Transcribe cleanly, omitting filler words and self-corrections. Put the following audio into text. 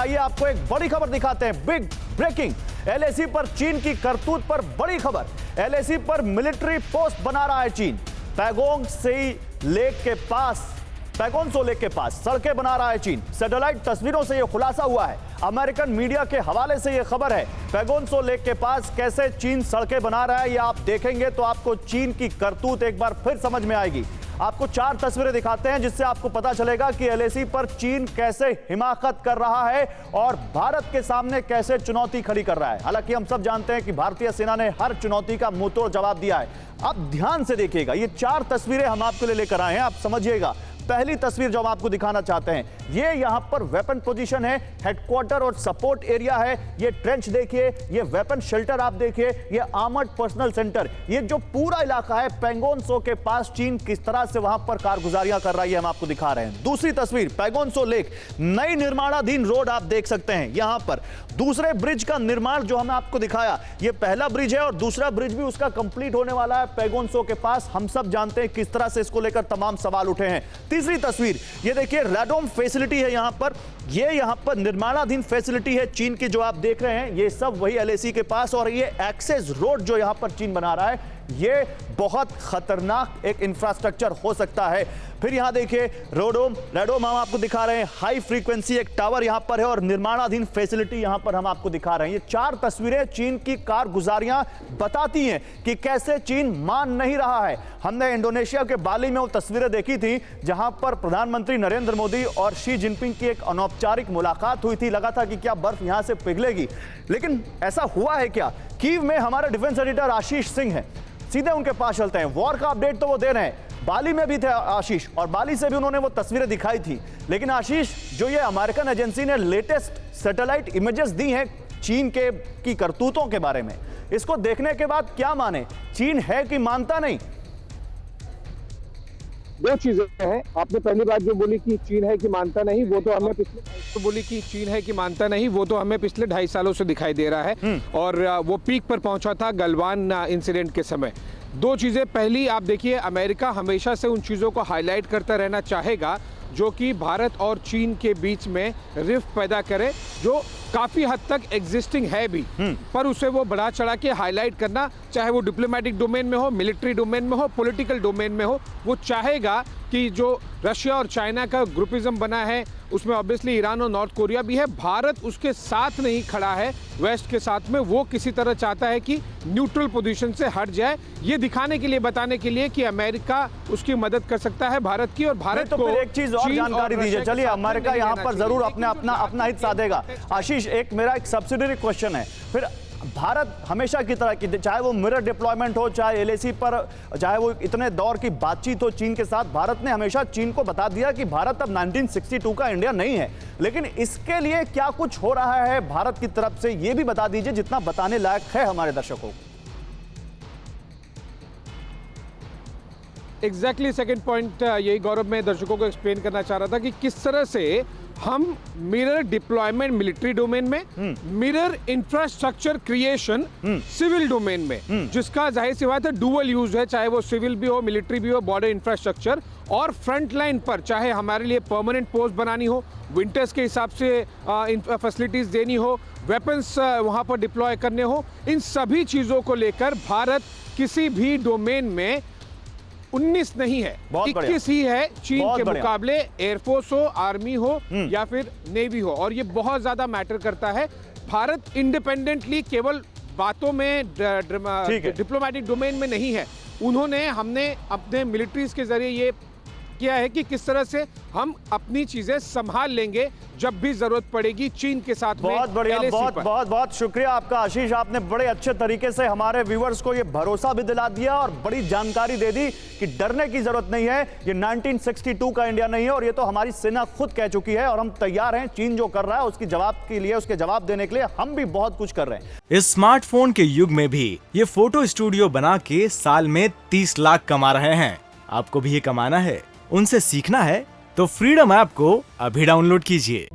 आइए आपको एक बड़ी खबर दिखाते हैं। बिग ब्रेकिंग, एलएसी पर चीन की करतूत पर बड़ी खबर। एलएसी पर मिलिट्री पोस्ट बना रहा है चीन। पैगोंग सो लेक के पास सड़कें बना रहा है चीन। सैटेलाइट तस्वीरों से यह खुलासा हुआ है। अमेरिकन मीडिया के हवाले से यह खबर है। पैगोंग सो लेक के पास कैसे चीन सड़कें बना रहा है, यह आप देखेंगे तो आपको चीन की करतूत एक बार फिर समझ में आएगी। आपको 4 तस्वीरें दिखाते हैं जिससे आपको पता चलेगा कि एलएसी पर चीन कैसे हिमाकत कर रहा है और भारत के सामने कैसे चुनौती खड़ी कर रहा है। हालांकि हम सब जानते हैं कि भारतीय सेना ने हर चुनौती का मुंहतोड़ जवाब दिया है। अब ध्यान से देखिएगा, ये 4 तस्वीरें हम आपके लिए लेकर आए हैं, आप समझिएगा। पहली तस्वीर जो हम आपको दिखाना चाहते हैं, ये यहां पर वेपन पोजीशन है, हेडक्वार्टर और सपोर्ट एरिया है। ये ट्रेंच देखिए, ये वेपन शेल्टर आप देखिए, ये आर्मर्ड पर्सनल सेंटर, ये जो पूरा इलाका है पैगोंग सो के पास चीन किस तरह से वहां पर कारगुजारियां कर रही है, हम आपको दिखा रहे हैं। दूसरी तस्वीर, पैगोंग सो लेक, नई निर्माणाधीन रोड आप देख सकते हैं। यहां पर दूसरे ब्रिज का निर्माण जो हमने आपको दिखाया, ये पहला ब्रिज है और दूसरा ब्रिज भी उसका कंप्लीट होने वाला है पैगोंग सो के पास। हम सब जानते हैं किस तरह से इसको लेकर तमाम सवाल उठे हैं। तीसरी तस्वीर, ये देखिए रैडोम फैसिलिटी है यहां पर, ये यहां पर निर्माणाधीन फैसिलिटी है चीन की जो आप देख रहे हैं। ये सब वही एलएसी के पास, और ये एक्सेस रोड जो यहां पर चीन बना रहा है, ये बहुत खतरनाक एक इंफ्रास्ट्रक्चर हो सकता है। फिर यहां देखिए रेडोम हम आपको दिखा रहे हैं, हाई फ्रीक्वेंसी एक टावर यहां पर है और निर्माणाधीन फैसिलिटी यहां पर हम आपको दिखा रहे हैं। ये 4 तस्वीरें चीन की कारगुजारियां बताती हैं कि कैसे चीन मान नहीं रहा है। हमने इंडोनेशिया के बाली में वो तस्वीरें देखी थी जहां पर प्रधानमंत्री नरेंद्र मोदी और शी जिनपिंग की एक अनौपचारिक मुलाकात हुई थी। लगा था कि क्या बर्फ यहां से पिघलेगी, लेकिन ऐसा हुआ है क्या? कीव में हमारे डिफेंस एडिटर आशीष सिंह हैं, सीधे उनके पास चलते हैं। वॉर का अपडेट तो वो दे रहे हैं। बाली में भी थे आशीष, और बाली से भी उन्होंने वो तस्वीरें दिखाई थी। लेकिन आशीष, जो ये अमेरिकन एजेंसी ने लेटेस्ट सैटेलाइट इमेजेस दी हैं चीन की करतूतों के बारे में, इसको देखने के बाद क्या माने? चीन है कि मानता नहीं? 2 चीजें हैं। आपने पहली बात जो बोली कि चीन है कि मानता नहीं, वो तो हमें पिछले 2.5 सालों से दिखाई दे रहा है, और वो पीक पर पहुंचा था गलवान इंसिडेंट के समय। 2 चीजें, पहली आप देखिए, अमेरिका हमेशा से उन चीजों को हाईलाइट करता रहना चाहेगा जो कि भारत और चीन के बीच में रिफ्ट पैदा करे, जो काफी हद तक एग्जिस्टिंग है भी, पर उसे वो बढ़ा चढ़ा के हाईलाइट करना, चाहे वो डिप्लोमेटिक डोमेन में हो, मिलिट्री डोमेन में हो, पॉलिटिकल डोमेन में हो, वो चाहेगा कि जो रशिया और चाइना का ग्रुपिज्म बना है, उसमें ऑब्वियसली ईरान और नॉर्थ कोरिया भी है, भारत उसके साथ नहीं खड़ा है वेस्ट के साथ में। वो किसी तरह चाहता है कि न्यूट्रल पोजीशन से हट जाए, ये दिखाने के लिए, बताने के लिए कि अमेरिका उसकी मदद कर सकता है भारत की, और भारत तो फिर एक चीज और जानकारी दीजिए। चलिए, अमेरिका यहाँ पर जरूर अपना हित साधेगा। आशीष, मेरा एक सब्सिडरी क्वेश्चन है, फिर भारत हमेशा की तरह की, चाहे वो मिरर डिप्लॉयमेंट हो, चाहे एलएसी पर, चाहे वो इतने दौर की बातचीत हो चीन के साथ, भारत ने हमेशा चीन को बता दिया कि भारत अब 1962 का इंडिया नहीं है। लेकिन इसके लिए क्या कुछ हो रहा है भारत की तरफ से, ये भी बता दीजिए जितना बताने लायक है हमारे दर्शकों को। एग्जैक्टली सेकंड पॉइंट यही गौरव मैं दर्शकों को एक्सप्लेन करना चाह रहा था कि किस तरह से हम मिरर डिप्लॉयमेंट मिलिट्री डोमेन में, mirror infrastructure creation civil domain में, जिसका जाहिर सी बात है डुअल यूज है, चाहे वो सिविल भी हो, मिलिट्री भी हो, बॉर्डर इंफ्रास्ट्रक्चर, और फ्रंट लाइन पर चाहे हमारे लिए परमानेंट पोस्ट बनानी हो, विंटर्स के हिसाब से फैसिलिटीज देनी हो, वेपन्स वहां पर डिप्लॉय करने हो, इन सभी चीजों को लेकर भारत किसी भी डोमेन में 19 नहीं है, 21 ही है चीन के मुकाबले, एयरफोर्स हो, आर्मी हो या फिर नेवी हो, और ये बहुत ज्यादा मैटर करता है। भारत इंडिपेंडेंटली केवल बातों में, डिप्लोमेटिक डोमेन में नहीं है। हमने अपने मिलिट्रीज के जरिए ये किया है कि किस तरह से हम अपनी चीजें संभाल लेंगे जब भी जरूरत पड़ेगी चीन के साथ। बहुत बढ़िया, बहुत शुक्रिया आपका आशीष, आपने बड़े अच्छे तरीके से हमारे व्यूअर्स को ये भरोसा भी दिला दिया और बड़ी जानकारी दे दी कि डरने की जरूरत नहीं है, ये 1962 का इंडिया नहीं है, और ये तो हमारी सेना खुद कह चुकी है, और हम तैयार हैं चीन जो कर रहा है उसकी जवाब के लिए, उसके जवाब देने के लिए हम भी बहुत कुछ कर रहे हैं। इस स्मार्टफोन के युग में भी ये फोटो स्टूडियो बना के साल में 30 लाख कमा रहे हैं। आपको भी ये कमाना है, उनसे सीखना है, तो फ्रीडम ऐप को अभी डाउनलोड कीजिए।